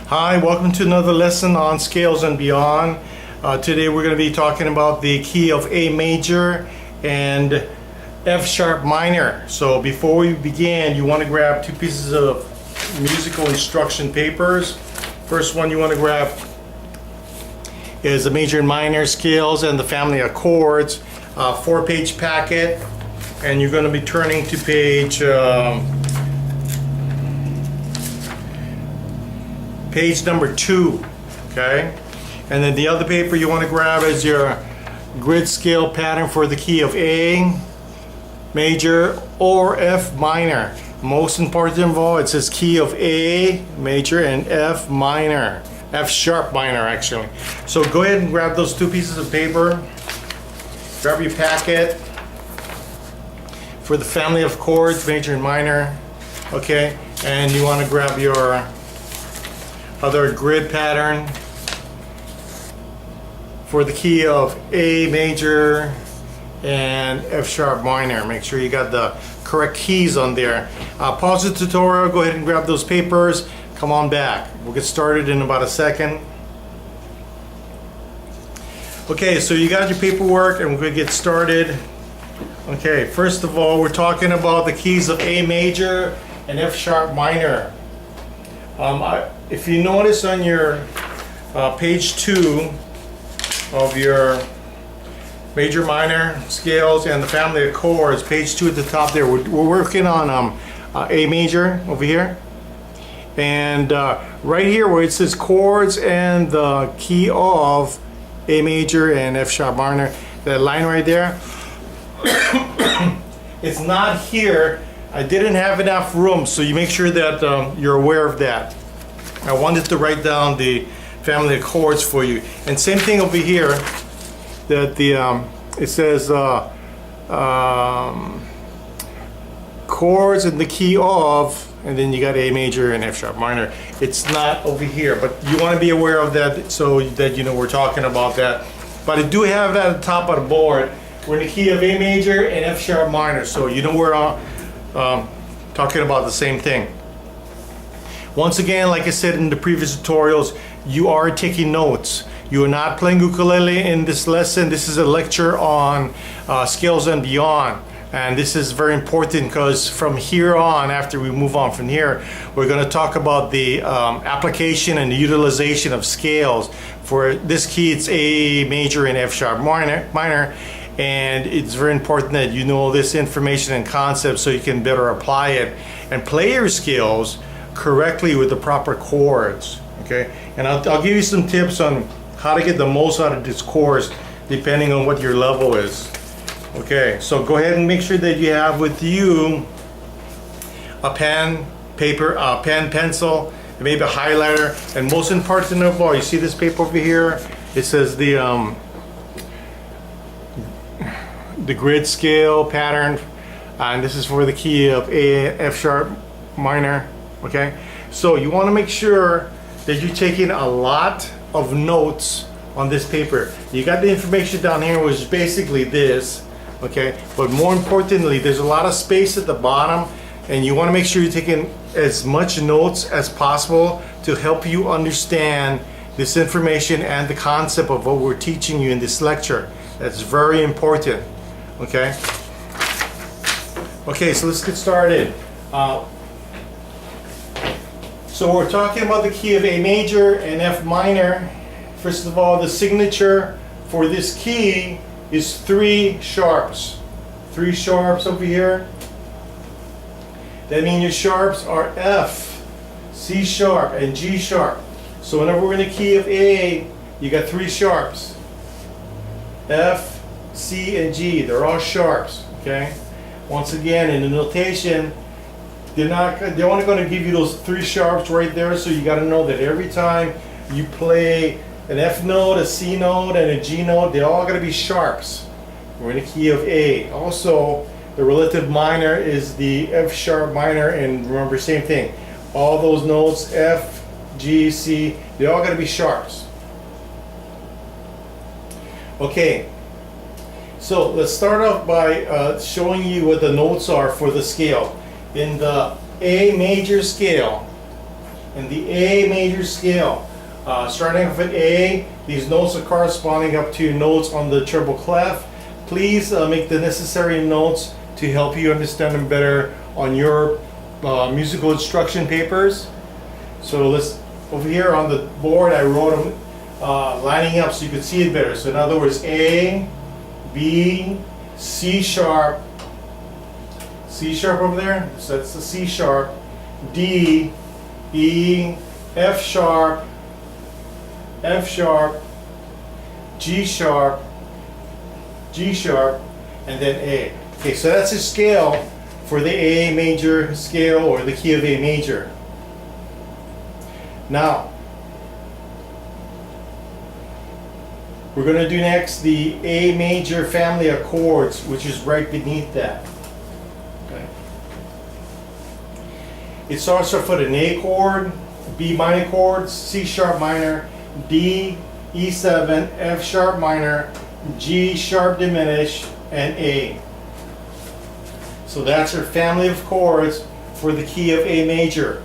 Hi, welcome to another lesson on scales and beyond. Today we're going to be talking about the key of A major and F sharp minor. So before we begin, you want to grab two pieces of musical instruction papers. First one you want to grab is the major and minor scales and the family of chords, 4-page packet, and you're going to be turning to page number 2, okay? And then the other paper you want to grab is your grid scale pattern for the key of A major or F minor. Most important of all, it says key of A major and F minor, F sharp minor actually. So go ahead and grab those two pieces of paper, grab your packet for the family of chords, major and minor, okay? And you want to grab your other grid pattern for the key of A major and F sharp minor. Make sure you got the correct keys on there. Pause the tutorial, go ahead and grab those papers, come on back. We'll get started in about a second. Okay, so you got your paperwork and we're going to get started. Okay, first of all, we're talking about the keys of A major and F sharp minor. If you notice on your page 2 of your major minor scales and the family of chords, page 2 at the top there, we're working on A major over here, and right here where it says chords and the key of A major and F sharp minor, that line right there, it's not here. I didn't have enough room, so you make sure that you're aware of that. I wanted to write down the family of chords for you. And same thing over here, that the it says chords in the key of, and then you got A major and F sharp minor. It's not over here, but you want to be aware of that so that you know we're talking about that. But I do have that at the top of the board. We're in the key of A major and F sharp minor, so you know we're talking about the same thing. Once again, like I said in the previous tutorials, you are taking notes. You are not playing ukulele in this lesson. This is a lecture on scales and beyond. And this is very important because from here on, after we move on from here, we're going to talk about the application and the utilization of scales. For this key, it's A major and F sharp minor. And it's very important that you know this information and concept so you can better apply it and play your scales correctly with the proper chords, okay? And I'll give you some tips on how to get the most out of this course depending on what your level is. Okay, so go ahead and make sure that you have with you a pen, paper, pen, pencil, and maybe a highlighter, and most important of all, you see this paper over here? It says the grid scale pattern, and this is for the key of A, F sharp minor. Okay, so you want to make sure that you're taking a lot of notes on this paper. You got the information down here, which is basically this, okay? But more importantly, there's a lot of space at the bottom, and you want to make sure you're taking as much notes as possible to help you understand this information and the concept of what we're teaching you in this lecture. That's very important, okay? Okay, so let's get started. So we're talking about the key of A major and F minor. First of all, the signature for this key is 3 sharps. 3 sharps over here. That means your sharps are F, C sharp, and G sharp. So whenever we're in the key of A, you got 3 sharps. F, C, and G. They're all sharps, okay? Once again, in the notation, they're only going to give you those 3 sharps right there, so you got to know that every time you play an F note, a C note, and a G note, they're all going to be sharps. We're in the key of A. Also, the relative minor is the F sharp minor, and remember, same thing. All those notes, F, G, C, they're all going to be sharps. Okay, so let's start off by showing you what the notes are for the scale. In the A major scale, in the A major scale. Starting off at A, these notes are corresponding up to your notes on the treble clef. Please make the necessary notes to help you understand them better on your musical instruction papers. So let's, over here on the board I wrote them lining up so you could see it better. So in other words, A, B, C sharp over there, so that's the C sharp, D, E, F sharp, G sharp, and then A. Okay, so that's a scale for the A major scale or the key of A major. Now, we're going to do next the A major family of chords, which is right beneath that. Okay. It starts off with an A chord, B minor chord, C sharp minor, D, E7, F sharp minor, G sharp diminished, and A. So that's our family of chords for the key of A major.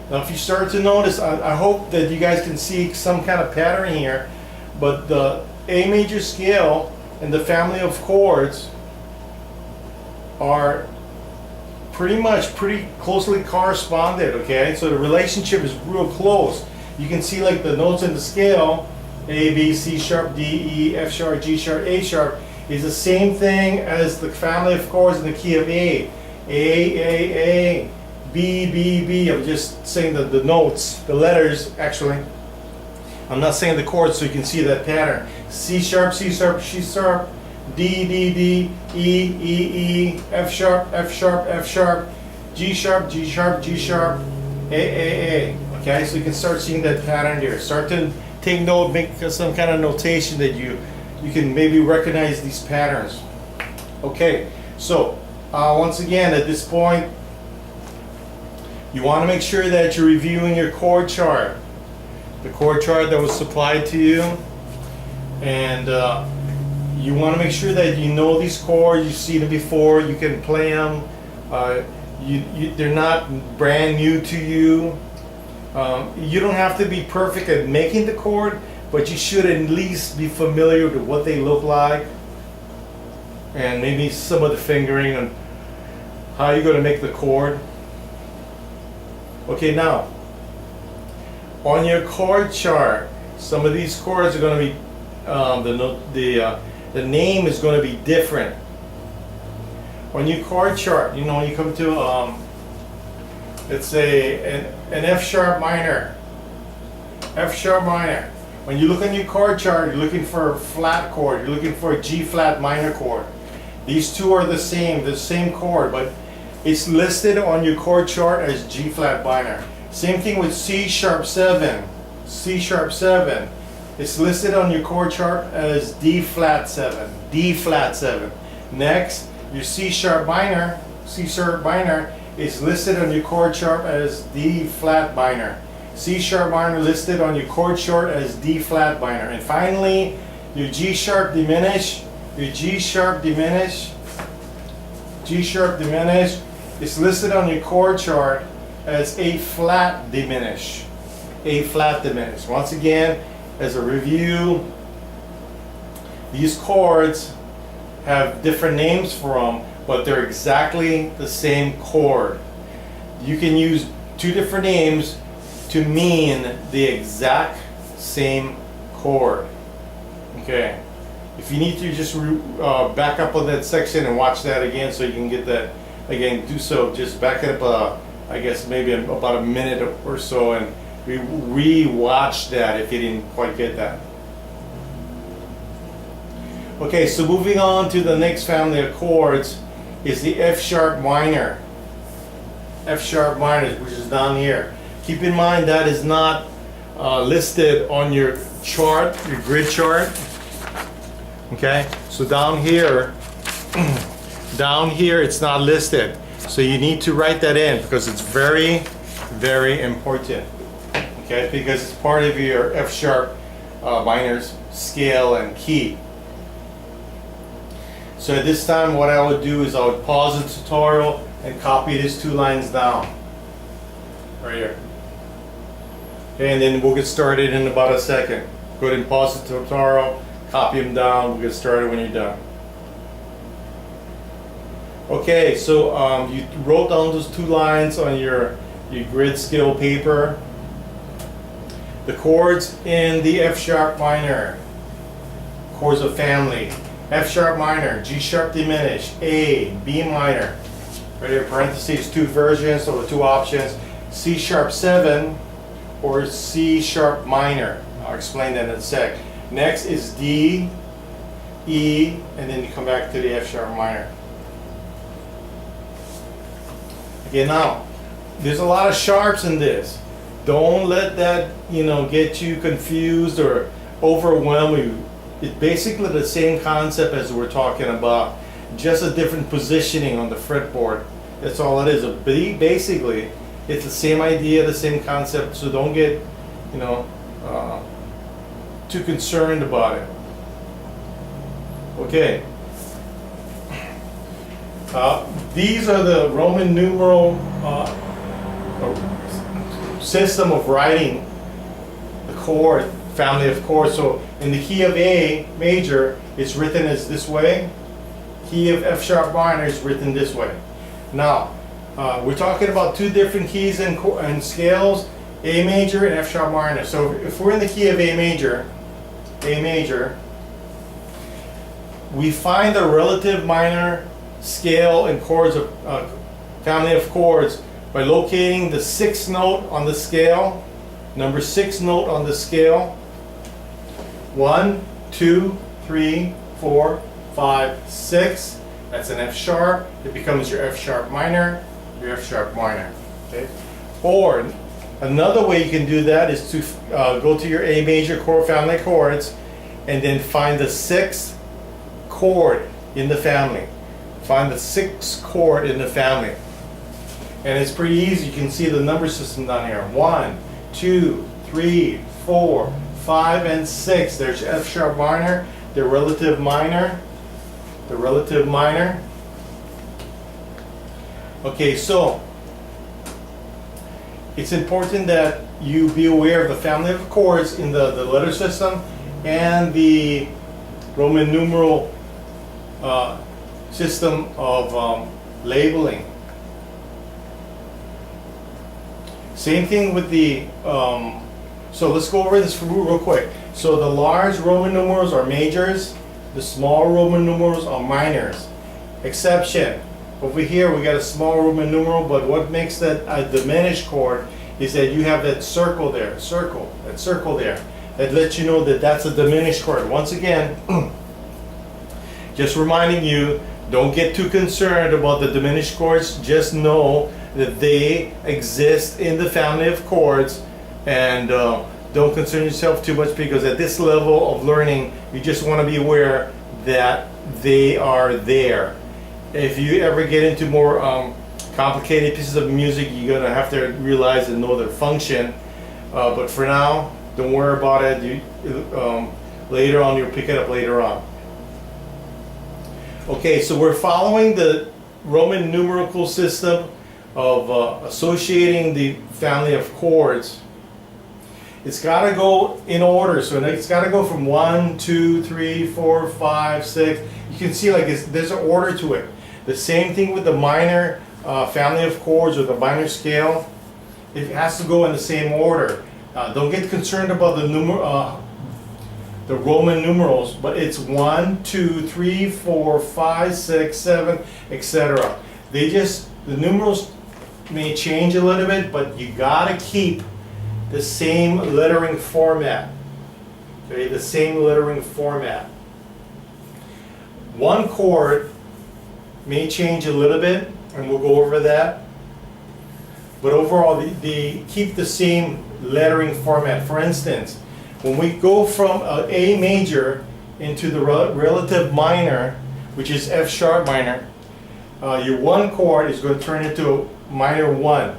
Now if you start to notice, I hope that you guys can see some kind of pattern here, but the A major scale and the family of chords are pretty closely corresponded, okay? So the relationship is real close. You can see like the notes in the scale, A, B, C sharp, D, E, F sharp, G sharp, A sharp, is the same thing as the family of chords in the key of A. A, B, B, B. I'm just saying the notes, the letters actually. I'm not saying the chords so you can see that pattern. C sharp, C sharp, C sharp, D, D, D, E, E, E, F sharp, F sharp, F sharp, G sharp, G sharp, G sharp, A. Okay, so you can start seeing that pattern there. Start to take note, make some kind of notation that you can maybe recognize these patterns. Okay, so once again at this point, you want to make sure that you're reviewing your chord chart. The chord chart that was supplied to you, and you want to make sure that you know these chords, you've seen them before, you can play them, they're not brand new to you. You don't have to be perfect at making the chord, but you should at least be familiar with what they look like and maybe some of the fingering and how you're going to make the chord. Okay, now on your chord chart, some of these chords are going to be the name is going to be different. On your chord chart, you know, you come to let's say an F sharp minor. When you look on your chord chart, you're looking for a flat chord. You're looking for a G flat minor chord. These two are the same chord, but it's listed on your chord chart as G flat minor. Same thing with C sharp 7. It's listed on your chord chart as D flat 7. Next, your C sharp minor is listed on your chord chart as D flat minor. C sharp minor listed on your chord chart as D flat minor. And finally, your G sharp diminished is listed on your chord chart as A flat diminished. Once again, as a review, these chords have different names for them, but they're exactly the same chord. You can use two different names to mean the exact same chord. Okay, if you need to just back up on that section and watch that again so you can get that again, do so. Just back it up I guess maybe about a minute or so and re-watch that if you didn't quite get that. Okay, so moving on to the next family of chords is the F sharp minor. F sharp minor, which is down here. Keep in mind that is not listed on your chart, your grid chart. Okay, so down here it's not listed. So you need to write that in because it's very, very important. Okay, because it's part of your F sharp minor's scale and key. So at this time what I would do is I would pause the tutorial, and copy these 2 lines down. Right here. Okay, and then we'll get started in about a second. Go ahead and pause the tutorial, copy them down, we'll get started when you're done. Okay, so you wrote down those 2 lines on your grid scale paper. The chords in the F sharp minor, chords of family. F sharp minor, G sharp diminished, A, B minor. Right here, parentheses, 2 versions, so the 2 options. C sharp 7 or C sharp minor. I'll explain that in a sec. Next is D, E, and then you come back to the F sharp minor. Okay, now, there's a lot of sharps in this. Don't let that, get you confused or overwhelm you. It's basically the same concept as we're talking about, just a different positioning on the fretboard. That's all it is. Basically, it's the same idea, the same concept, so don't get, too concerned about it. Okay. These are the Roman numeral system of writing the chord, family of chords. So in the key of A major, it's written as this way. Key of F sharp minor is written this way. Now, we're talking about 2 different keys and scales, A major and F sharp minor. So if we're in the key of A major, we find the relative minor scale and chords of family of chords by locating the 6th note on the scale, number 6 note on the scale. 1, 2, 3, 4, 5, 6. That's an F sharp. It becomes your F sharp minor, your F sharp minor. Okay. Or another way you can do that is to go to your A major chord family chords and then find the 6th chord in the family. Find the 6th chord in the family. And it's pretty easy. You can see the number system down here. 1, 2, 3, 4, 5, and 6. There's F sharp minor, the relative minor, the relative minor. Okay, so it's important that you be aware of the family of chords in the letter system and the Roman numeral system of labeling. Same thing with the, so let's go over this real quick. So the large Roman numerals are majors, the small Roman numerals are minors. Exception, over here we got a small Roman numeral, but what makes that a diminished chord is that you have that circle there, that circle there, that lets you know that that's a diminished chord. Once again, just reminding you, don't get too concerned about the diminished chords, just know that they exist in the family of chords, and don't concern yourself too much, because at this level of learning you just want to be aware that they are there. If you ever get into more complicated pieces of music, you're gonna have to realize and know their function, but for now don't worry about it. Later on you'll pick it up later on. Okay, so we're following the Roman numerical system of associating the family of chords. It's got to go in order, so it's got to go from 1, 2, 3, 4, 5, 6. You can see like there's an order to it. The same thing with the minor family of chords or the minor scale. It has to go in the same order. Don't get concerned about the Roman numerals, but it's 1, 2, 3, 4, 5, 6, 7, etc. The numerals may change a little bit, but you gotta keep the same lettering format. Okay, the same lettering format. One chord may change a little bit, and we'll go over that. But overall, they keep the same lettering format. For instance, when we go from A major into the relative minor, which is F sharp minor, your 1 chord is going to turn into minor 1.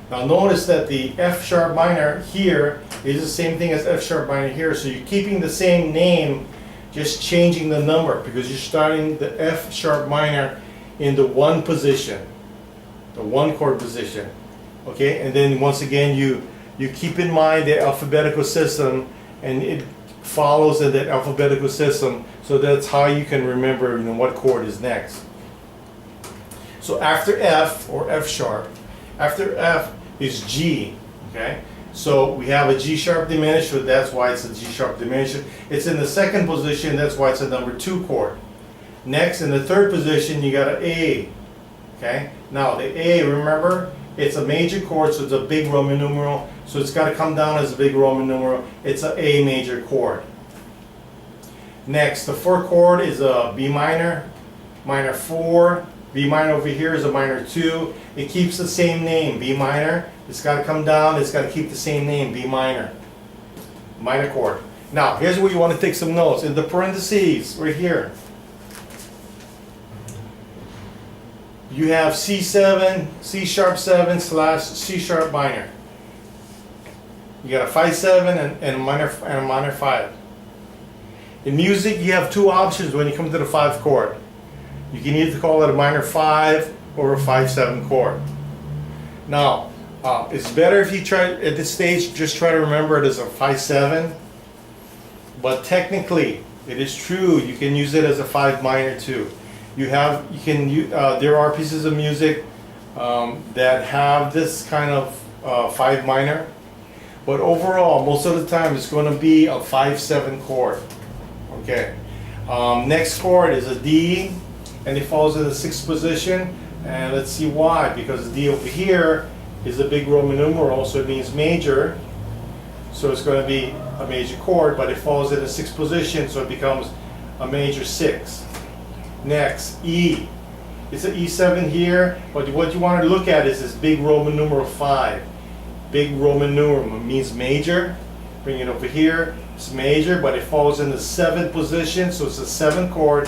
Now notice that the F sharp minor here is the same thing as F sharp minor here, so you're keeping the same name, just changing the number, because you're starting the F sharp minor in the one position, the one chord position. Okay, and then once again you keep in mind the alphabetical system, and it follows in that alphabetical system, so that's how you can remember, you know, what chord is next. So after F, or F sharp, after F is G. Okay, so we have a G sharp diminished, so that's why it's a G sharp diminished. It's in the second position, that's why it's a number 2 chord. Next, in the third position, you got an A. Okay, now the A, remember, it's a major chord, so it's a big Roman numeral, so it's got to come down as a big Roman numeral. It's an A major chord. Next, the fourth chord is a B minor, minor 4. B minor over here is a minor 2. It keeps the same name, B minor. It's got to come down, it's got to keep the same name, B minor. Minor chord. Now, here's where you want to take some notes. In the parentheses, right here, you have C7, C sharp 7 slash C sharp minor. You got a 5/7 and a minor 5. In music, you have two options when you come to the 5 chord. You can either call it a minor 5 or a 5/7 chord. Now, it's better if you try at this stage, just try to remember it as a 5/7. But technically, it is true you can use it as a 5 minor too. There are pieces of music that have this kind of 5 minor, but overall, most of the time, it's going to be a 5/7 chord. Okay. Next chord is a D, and it falls in the 6th position. And let's see why. Because the D over here is a big Roman numeral, so it means major. So it's going to be a major chord, but it falls in the 6th position, so it becomes a major 6. Next, E. It's an E7 here, but what you want to look at is this big Roman numeral 5. Big Roman numeral means major. Bring it over here. It's major, but it falls in the 7th position, so it's a 7th chord,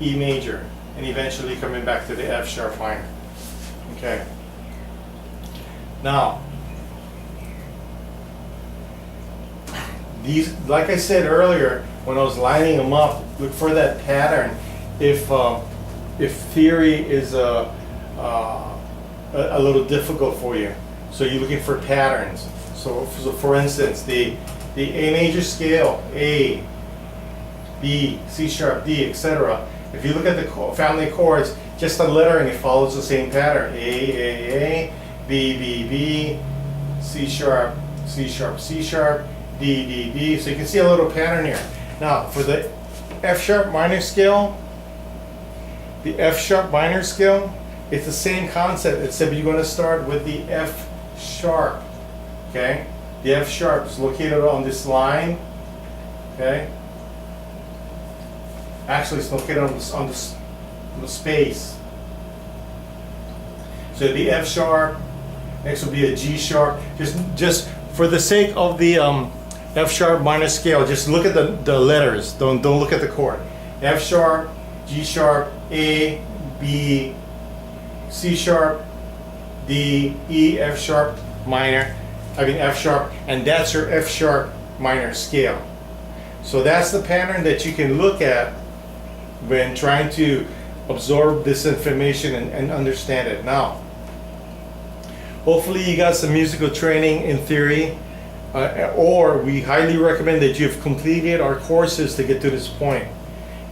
E major, and eventually coming back to the F sharp minor. Okay. Now, these, like I said earlier, when I was lining them up, look for that pattern. If theory is a little difficult for you, so you're looking for patterns. So for instance, the A major scale, A, B, C sharp, D, etc. If you look at the family of chords, just the lettering, it follows the same pattern. A, B, B, B, C sharp, C sharp, C sharp, D, D, D. So you can see a little pattern here. Now, for the F sharp minor scale, the F sharp minor scale, it's the same concept, except you're going to start with the F sharp. Okay? The F sharp is located on this line. Okay? Actually, it's located on the space. So it'd be F sharp. Next will be a G sharp. Just for the sake of the F sharp minor scale, just look at the letters. Don't look at the chord. F sharp, G sharp, A, B, C sharp, D, E, F sharp minor. F sharp, and that's your F sharp minor scale. So that's the pattern that you can look at when trying to absorb this information and understand it. Now, hopefully you got some musical training in theory, or we highly recommend that you've completed our courses to get to this point.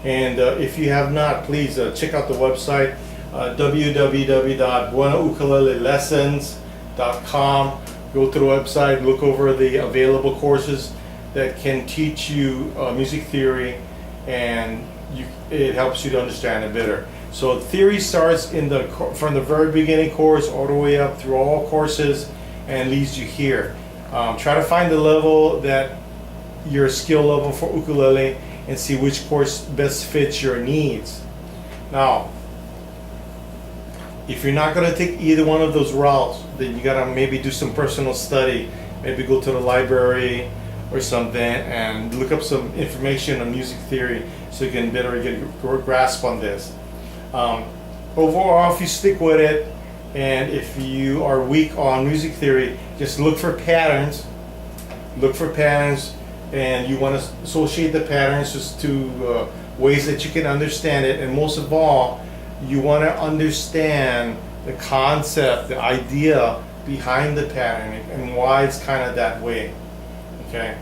And if you have not, please check out the website, www.buenaukulelelessons.com. Go to the website, look over the available courses that can teach you music theory, and it helps you to understand it better. So theory starts from the very beginning course all the way up through all courses and leads you here. Try to find the level that your skill level for ukulele and see which course best fits your needs. Now, if you're not going to take either one of those routes, then you got to maybe do some personal study. Maybe go to the library or something and look up some information on music theory so you can better get a grasp on this. Overall, if you stick with it, and if you are weak on music theory, just look for patterns. Look for patterns, and you want to associate the patterns just to ways that you can understand it. And most of all, you want to understand the concept, the idea behind the pattern and why it's kind of that way. Okay.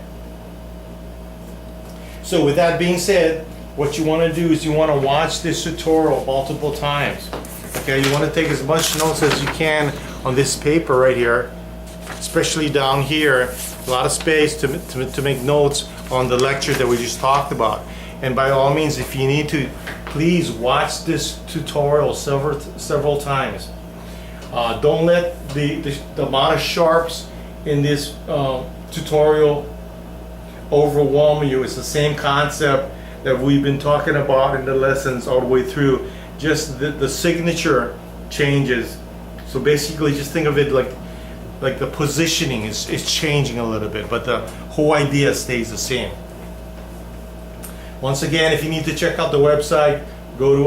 So with that being said, what you want to do is you want to watch this tutorial multiple times. Okay, you want to take as much notes as you can on this paper right here, especially down here. A lot of space to make notes on the lecture that we just talked about. And by all means, if you need to, please watch this tutorial several times. Don't let the amount of sharps in this tutorial overwhelm you. It's the same concept that we've been talking about in the lessons all the way through. Just the signature changes. So basically, just think of it like the positioning is changing a little bit, but the whole idea stays the same. Once again, if you need to check out the website, go to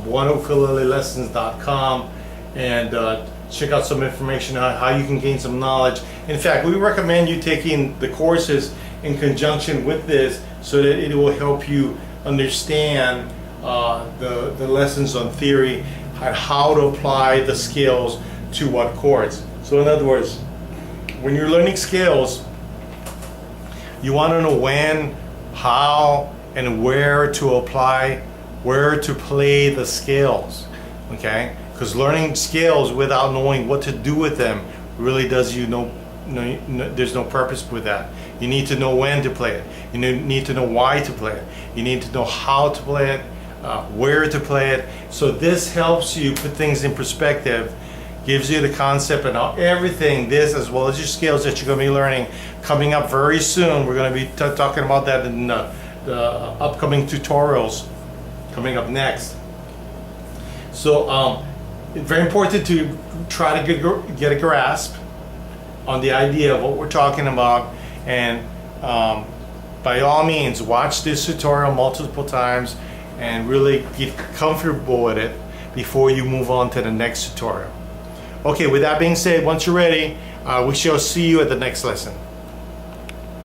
oneukulelelessons.com and check out some information on how you can gain some knowledge. In fact, we recommend you taking the courses in conjunction with this so that it will help you understand the lessons on theory and how to apply the scales to what chords. So in other words, when you're learning scales, you want to know when, how, and where to apply, where to play the scales. Okay? Because learning scales without knowing what to do with them really does you there's no purpose with that. You need to know when to play it. You need to know why to play it. You need to know how to play it, where to play it. So this helps you put things in perspective, gives you the concept and how everything, this as well as your scales that you're going to be learning, coming up very soon. We're going to be talking about that in the upcoming tutorials coming up next. So it's very important to try to get a grasp on the idea of what we're talking about, and by all means watch this tutorial multiple times and really get comfortable with it before you move on to the next tutorial. Okay, with that being said, once you're ready, we shall see you at the next lesson.